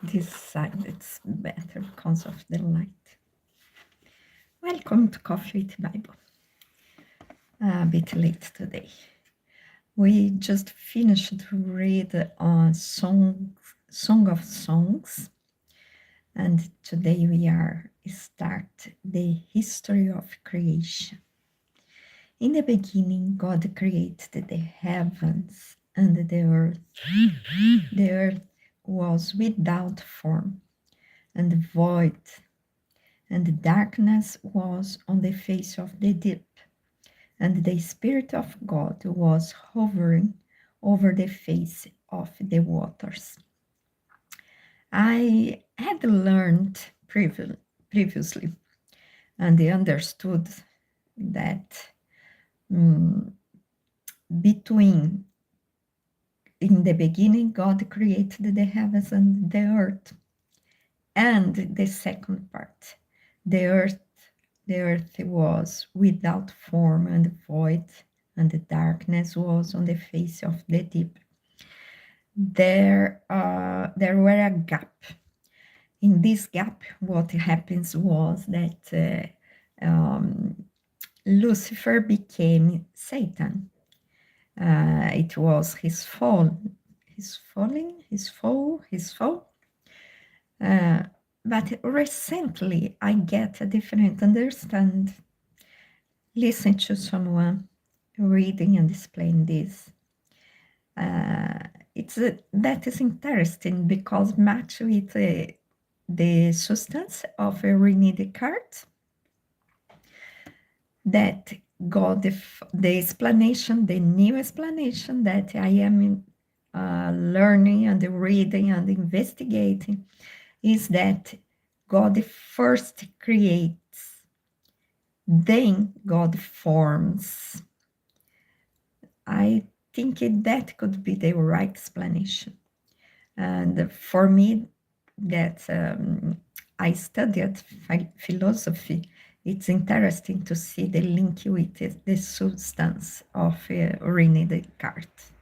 This side it's better because of the light. Welcome to Coffee with Bible. A bit late today. We just finished to read on Song of Songs, and today we are start the history of creation. In the beginning, God created the heavens and the earth. The earth was without form and void, and darkness was on the face of the deep, and the Spirit of God was hovering over the face of the waters. I had learned previously and understood that between in the beginning God created the heavens and the earth, and the second part, the earth was without form and void, and the darkness was on the face of the deep. There were a gap. In this gap, what happens was that Lucifer became Satan. It was his fall. But recently, I get a different understand. Listen to someone reading and explain this. That is interesting because match with the substance of René Descartes, that God, the explanation, the new explanation that I am learning and reading and investigating is that God first creates, then God forms. I think that could be the right explanation. And for me, that I studied philosophy, it's interesting to see the link with the substance of René Descartes.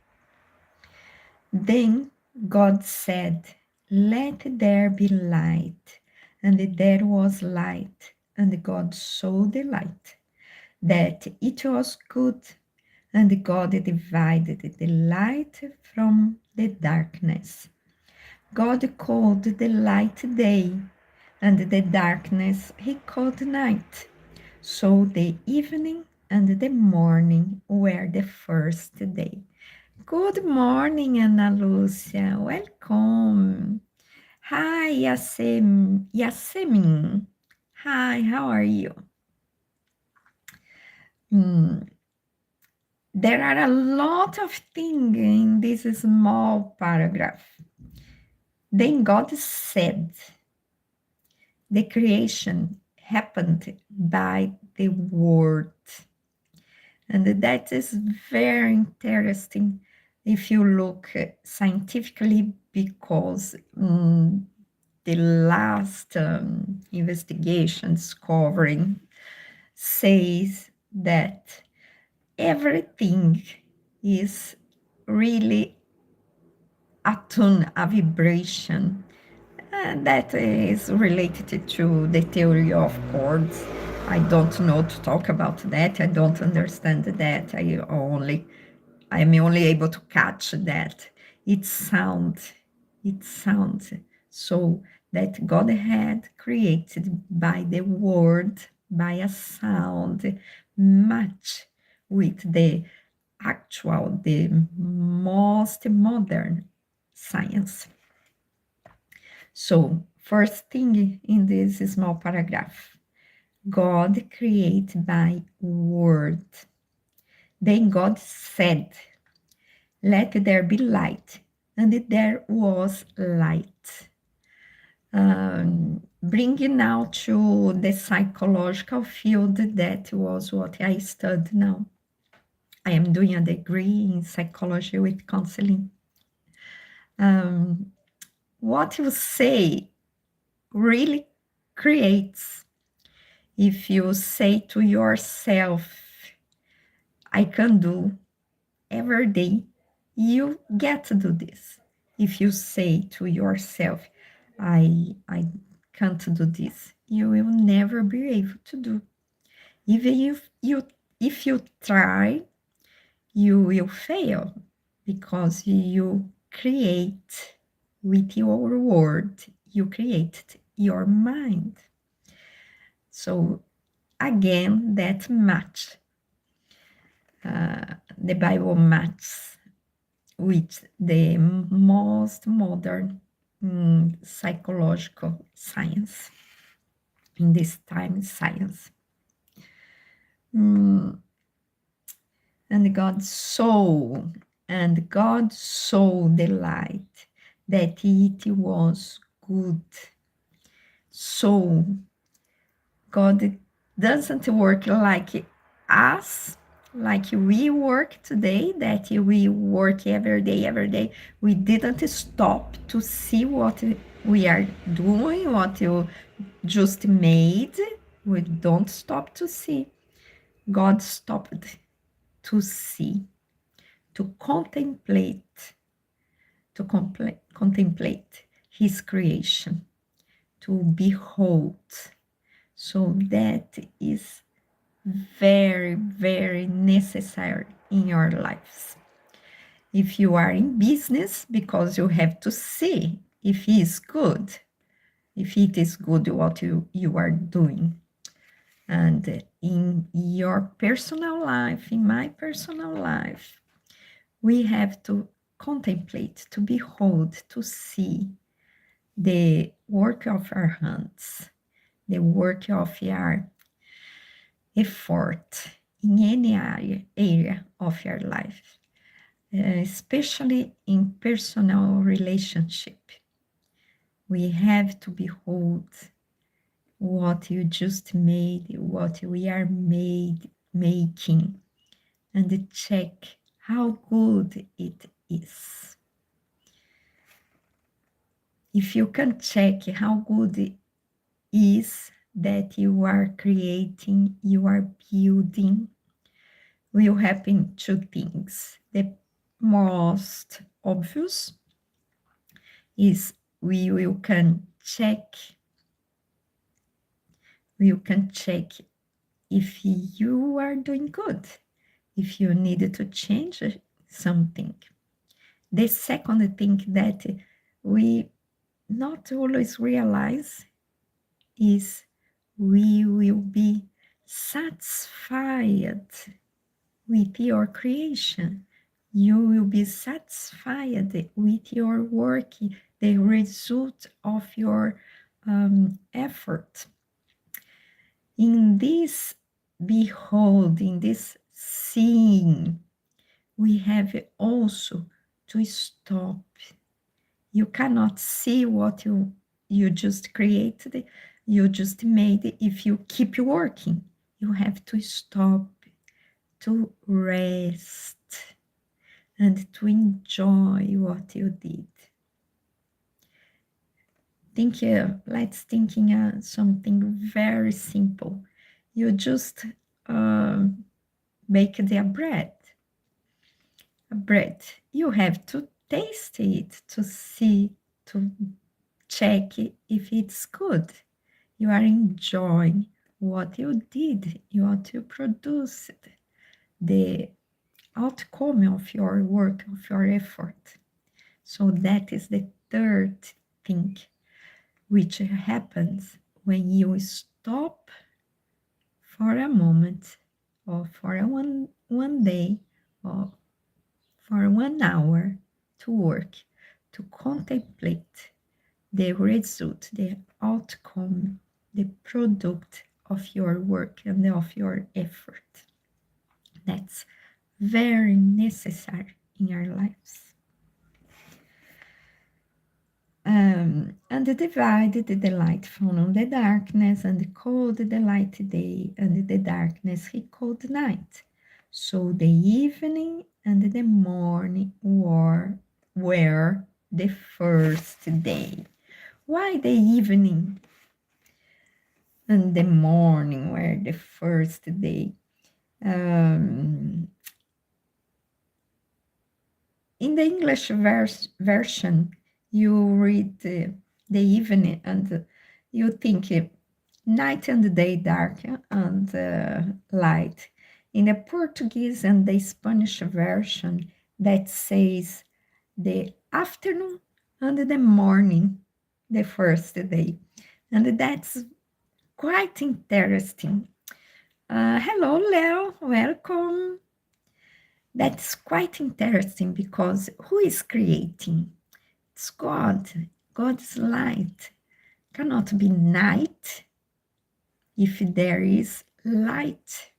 Then God said, "Let there be light," and there was light, and God saw the light, that it was good, and God divided the light from the darkness. God called the light day, and the darkness he called night. So the evening and the morning were the first day. Good morning, Ana Lúcia. Welcome. Hi, Yasemin. Hi, how are you? There are a lot of things in this small paragraph. Then God said, the creation happened by the word. And that is very interesting if you look scientifically, because the last investigation discovering says that everything is really a tone, a vibration, and that is related to the theory of chords. I don't know to talk about that. I don't understand that. I'm only able to catch that. It sounds so that God had created by the word, by a sound, match with the most modern science. So, first thing in this small paragraph, God created by word. Then God said, "Let there be light," and there was light. Bringing now to the psychological field, that was what I studied now. I am doing a degree in psychology with counseling. What you say really creates. If you say to yourself, "I can do every day," you get to do this. If you say to yourself, I can't do this. You will never be able to do. Even if you try, you will fail because you create with your word, you create your mind. So again, that match, the Bible matches with the most modern psychological science, in this time science. And God saw the light, that it was good. So God doesn't work like us, like we work today, that we work every day. We didn't stop to see what we are doing, what you just made. We don't stop to see. God stopped to see, to contemplate, contemplate his creation, to behold. So that is very, very necessary in your lives. If you are in business, because you have to see if it is good, if it is good what you are doing. And in your personal life, in my personal life, we have to contemplate, to behold, to see the work of our hands, the work of our effort in any area of your life, especially in personal relationship. We have to behold what you just made, what we are making, and check how good it is. If you can check how good it is that you are creating, you are building, will happen two things. The most obvious is we can check if you are doing good, if you need to change something. The second thing that we not always realize is we will be satisfied with your creation. You will be satisfied with your work, the result of your effort. In this beholding, this seeing, we have also to stop. You cannot see what you just created, you just made. If you keep working, you have to stop, to rest, and to enjoy what you did. Let's think something very simple. You just make the bread. A bread. You have to taste it to see, to check if it's good. You are enjoying what you did, what you produced, the outcome of your work, of your effort. So that is the third thing which happens when you stop for a moment, or for one day, or for 1 hour to work, to contemplate the result, the outcome, the product of your work and of your effort. That's very necessary in our lives. And divided the light from the darkness, and called the light day, and the darkness he called night. So the evening and the morning were the first day. Why the evening and the morning were the first day? In the English version, you read the evening, and you think night and day, dark and light. In the Portuguese and the Spanish version, that says the afternoon and the morning, the first day. And that's quite interesting. Hello, Leo, welcome. That's quite interesting because who is creating? It's God. God's light. Cannot be night if there is light,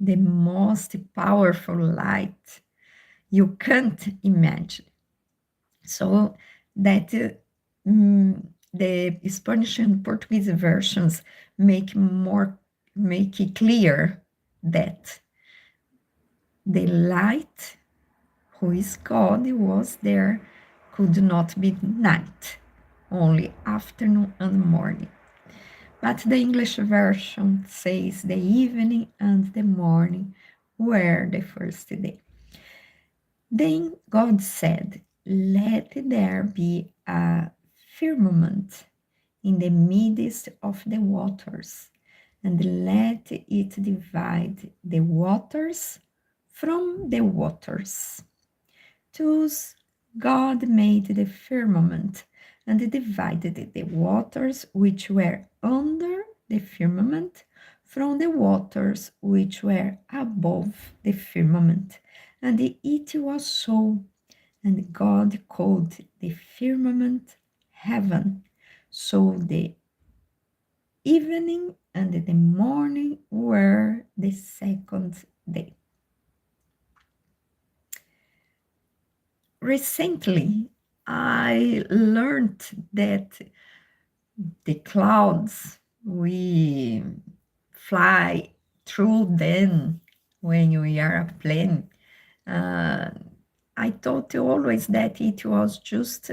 the most powerful light you can't imagine. So that the Spanish and Portuguese versions make it clear that the light, who is God, was there, could not be night, only afternoon and morning. But the English version says the evening and the morning were the first day. Then God said, let there be a firmament in the midst of the waters, and let it divide the waters from the waters. Thus God made the firmament and divided the waters which were under the firmament from the waters which were above the firmament. And it was so. And God called the firmament heaven. So the evening and the morning were the second day. Recently, I learned that the clouds, we fly through them when we are a plane. I thought always that it was just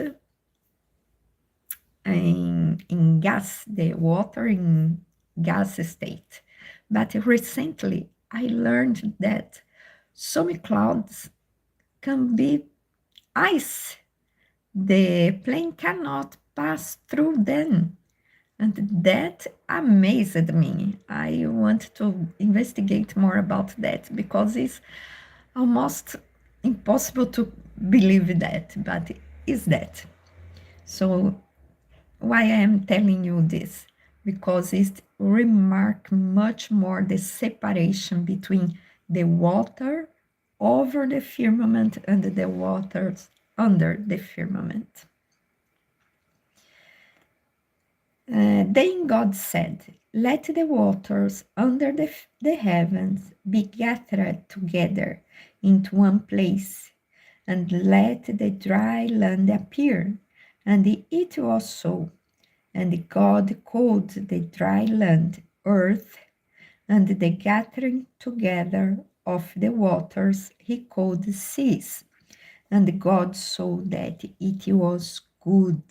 in gas, the water in gas state. But recently, I learned that some clouds can be ice. The plane cannot pass through them. And that amazed me. I want to investigate more about that because it's almost impossible to believe that, but is that. So why I am telling you this? Because it remark much more the separation between the water over the firmament and the waters under the firmament. Then God said, let the waters under the heavens be gathered together into one place, and let the dry land appear. And it was so. And God called the dry land earth, and the gathering together of the waters he called seas. And God saw that it was good.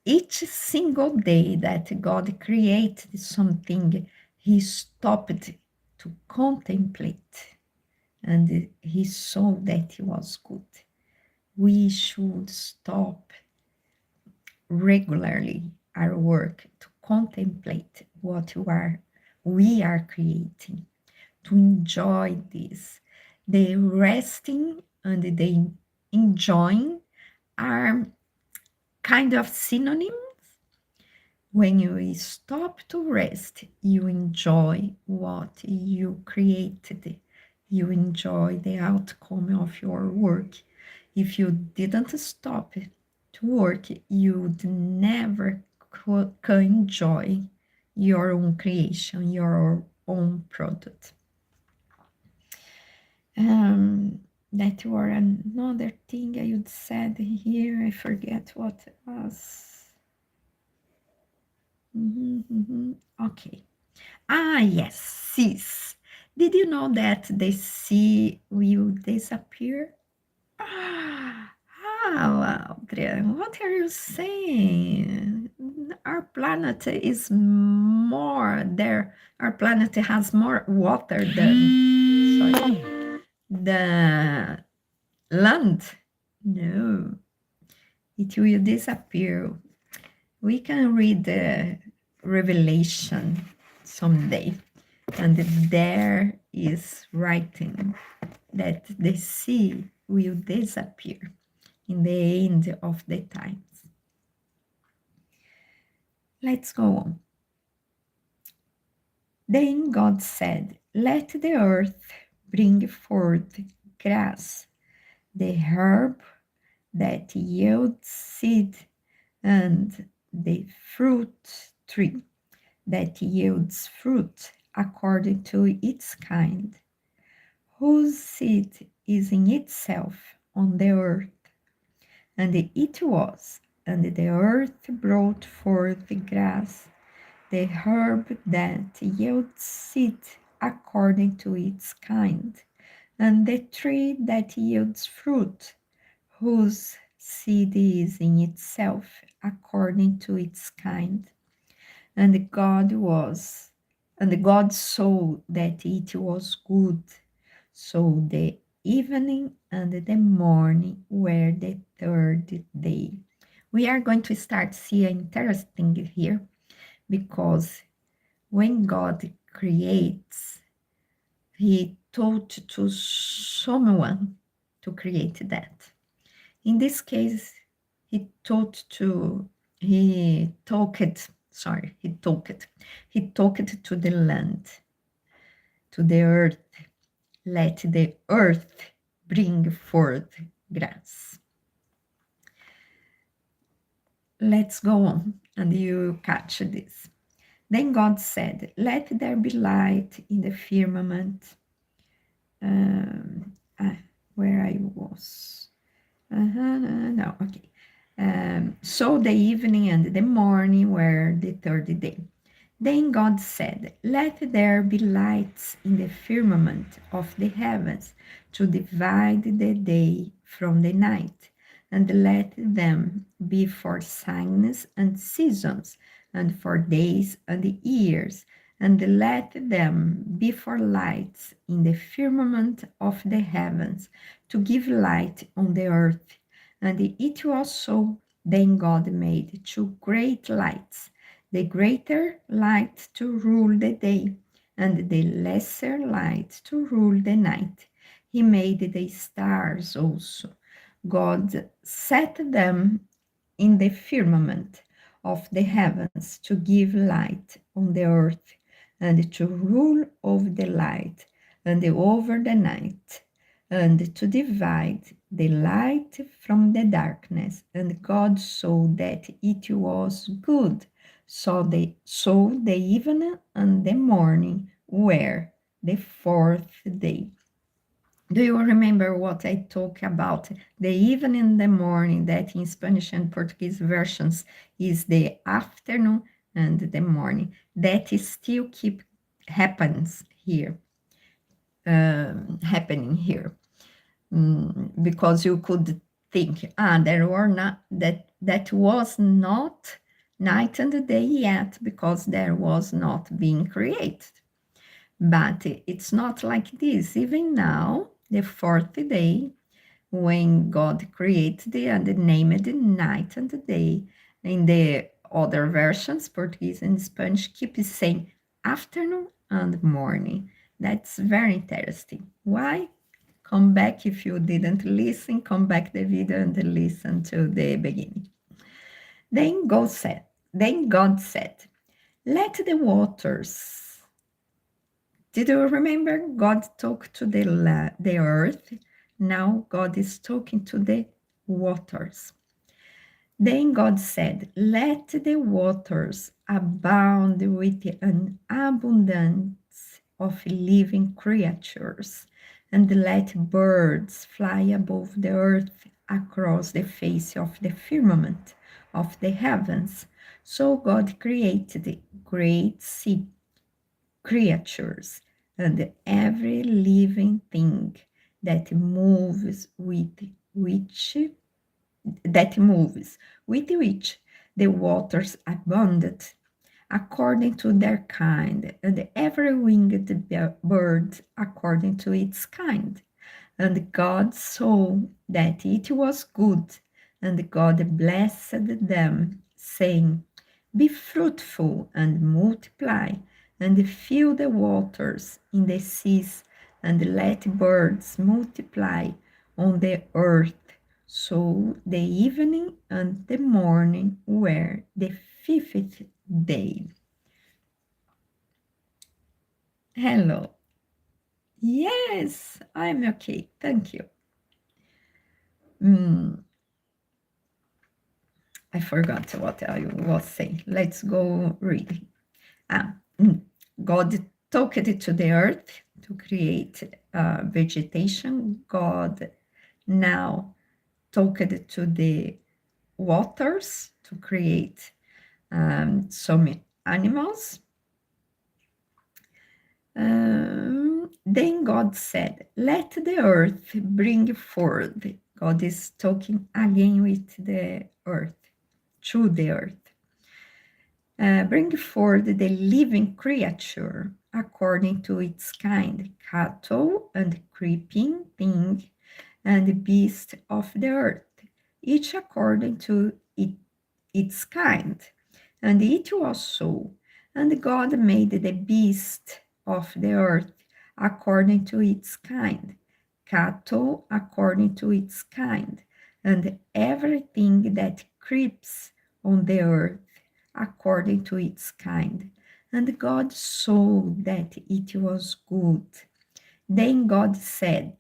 Each single day that God created something, he stopped to contemplate, and he saw that it was good. We should stop regularly our work to contemplate what we are creating, to enjoy this. The resting and the enjoying are kind of synonyms. When you stop to rest, you enjoy what you created. You enjoy the outcome of your work. If you didn't stop to work, you'd never can enjoy your own creation, your own product. That were another thing I would said here. I forget what it was. Okay. Yes, seas. Did you know that the sea will disappear? Audria, what are you saying? Our planet is more there. Our planet has more water than, sorry, the land. No. it will disappear. We can read the Revelation someday, and there is writing that the sea will disappear in the end of the times. Let's go on. Then God said, let the earth bring forth grass, the herb that yields seed, and the fruit tree that yields fruit according to its kind, whose seed is in itself on the earth. And it was, and the earth brought forth grass, the herb that yields seed according to its kind, and the tree that yields fruit, whose seed is in itself according to its kind. And God was, and God saw that it was good. So the evening and the morning were the third day. We are going to start seeing interesting here, because when God creates, he taught to someone to create that. In this case, he talked to he talked to the land, to the earth. Let the earth bring forth grass. Let's go on, and you catch this. Then God said, let there be light in the firmament. Where I was. No, okay. So the evening and the morning were the third day. Then God said, let there be lights in the firmament of the heavens to divide the day from the night, and let them be for signs and seasons, and for days and years, and let them be for lights in the firmament of the heavens, to give light on the earth. And it was so. Then God made two great lights, the greater light to rule the day, and the lesser light to rule the night. He made the stars also. God set them in the firmament of the heavens to give light on the earth, and to rule over the light and over the night, and to divide the light from the darkness. And God saw that it was good. So the evening and the morning were the fourth day. Do you remember what I talked about? The evening and the morning, that in Spanish and Portuguese versions is the afternoon and the morning. That is still happens here, happening here. Because you could think, there were not that was not night and day yet, because there was not being created. But it's not like this. Even now, the fourth day, when God created and named the night and the day, in the other versions, Portuguese and Spanish, keep saying afternoon and morning. That's very interesting. Why? Come back if you didn't listen, come back the video and listen to the beginning. Then God said, let the waters. Did you remember? God talked to the earth. Now God is talking to the waters. Then God said, let the waters abound with an abundance of living creatures, and let birds fly above the earth across the face of the firmament of the heavens. So God created great sea creatures and every living thing that moves with which the waters abounded, according to their kind, and every winged bird according to its kind. And God saw that it was good, And God blessed them, saying, Be fruitful and multiply, and fill the waters in the seas, and let birds multiply on the earth. So the evening and the morning were the fifth day. Hello. Yes, I'm okay. Thank you. I forgot what I was saying. Let's go reading. God took it to the earth to create vegetation. God now took it to the waters to create some animals. Then God said, Let the earth bring forth. God is talking again with the earth, to the earth. Bring forth the living creature according to its kind, cattle and creeping thing, and beast of the earth, each according to its kind. And it was so. And God made the beast of the earth according to its kind, cattle according to its kind, and everything that creeps on the earth according to its kind. And God saw that it was good. Then God said,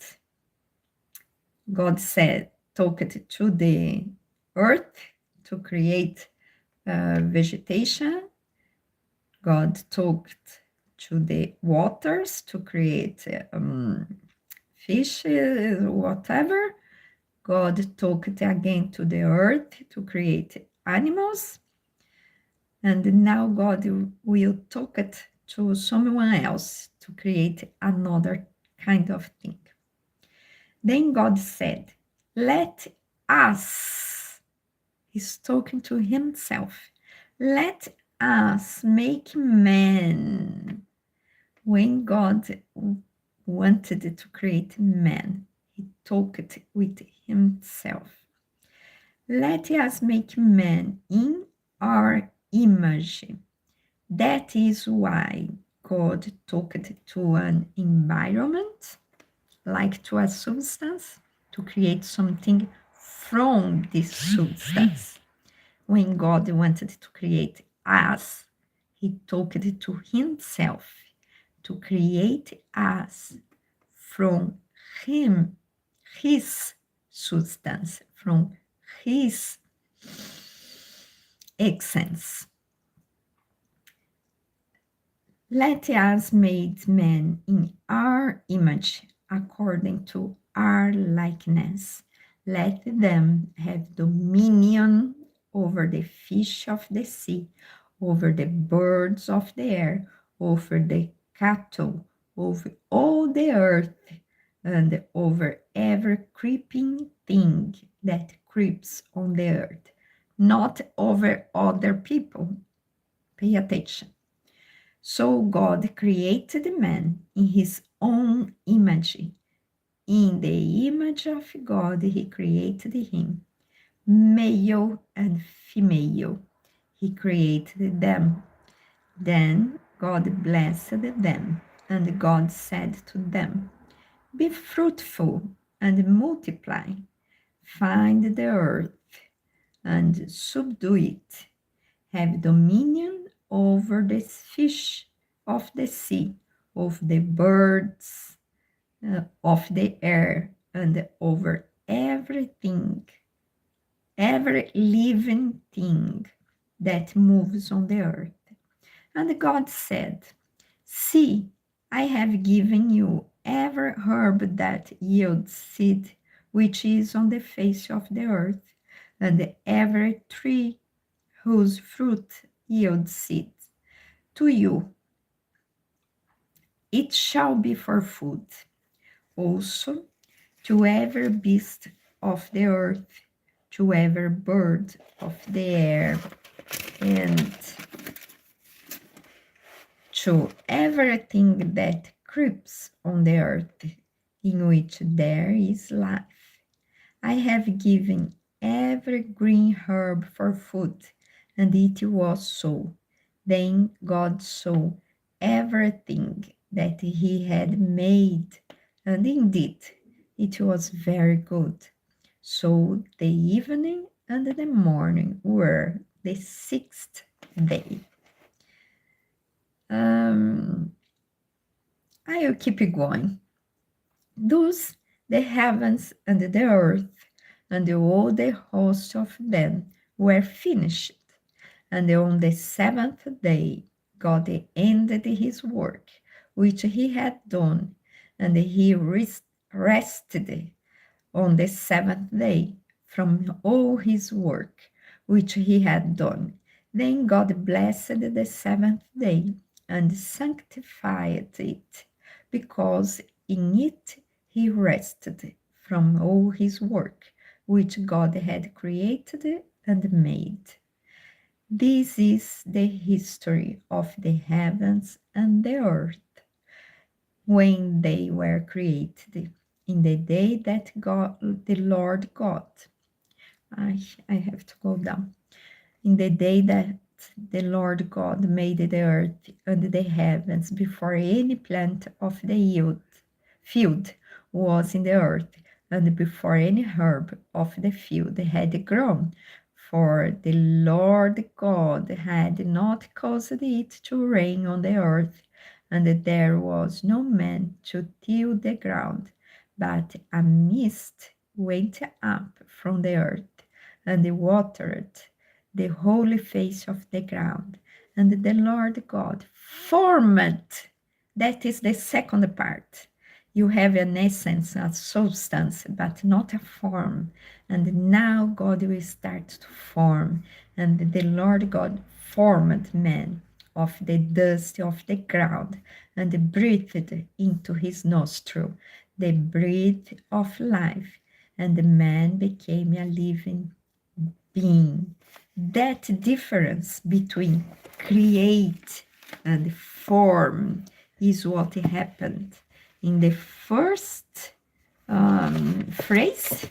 took it to the earth to create vegetation. God took to the waters to create fish, whatever. God took it again to the earth to create animals. And now God will take it to someone else to create another kind of thing. Then God said, Let us, he's talking to himself, let us make man. When God wanted to create man, he took it with himself. Let us make man in our image. That is why God took it to an environment, like to a substance, to create something from this substance. When God wanted to create us, he took it to himself to create us from him, his substance, from his essence. Let us make man in our image, according to our likeness. Let them have dominion over the fish of the sea, over the birds of the air, over the cattle, over all the earth, and over every creeping thing that creeps on the earth, not over other people. Pay attention. So God created man in his own image. In the image of God, he created him. Male and female, he created them. Then God blessed them, and God said to them, Be fruitful and multiply, find the earth and subdue it, have dominion over the fish of the sea, of the birds of the air, and over everything, every living thing that moves on the earth. And God said, See, I have given you every herb that yields seed, which is on the face of the earth, and every tree whose fruit yields seed. To you it shall be for food. Also, to every beast of the earth, to every bird of the air, and to everything that creeps on the earth, in which there is life. I have given every green herb for food, and it was so. Then God saw everything that he had made, and indeed it was very good. So the evening and the morning were the sixth day. I'll keep going. Thus the heavens and the earth and all the host of them were finished. And on the seventh day God ended his work which he had done, and he rested on the seventh day from all his work which he had done. Then God blessed the seventh day and sanctified it, because in it he rested from all his work which God had created and made. This is the history of the heavens and the earth when they were created, in the day that God, the Lord God, I have to go down, in the day that the Lord God made the earth and the heavens, before any plant of the field was in the earth, and before any herb of the field had grown. For the Lord God had not caused it to rain on the earth, and there was no man to till the ground, but a mist went up from the earth, and watered the holy face of the ground. And the Lord God formed, that is the second part. You have an essence, a substance, but not a form. And now God will start to form. And the Lord God formed man of the dust of the ground, and breathed into his nostril the breath of life, and the man became a living being. That difference between create and form is what happened in the first phrase.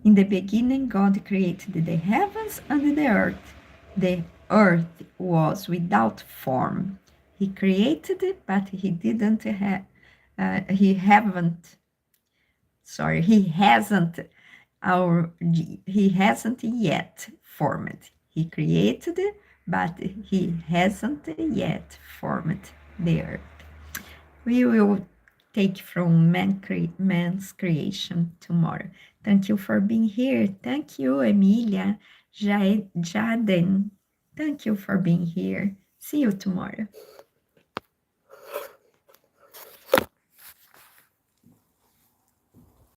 In the beginning, God created the heavens and the earth. The earth was without form. He created it, but he didn't have, he haven't, sorry, he hasn't yet formed. He created it, but he hasn't yet formed the earth. We will take from man's creation tomorrow. Thank you for being here. Thank you, Emilia, Jaden. Thank you for being here. See you tomorrow.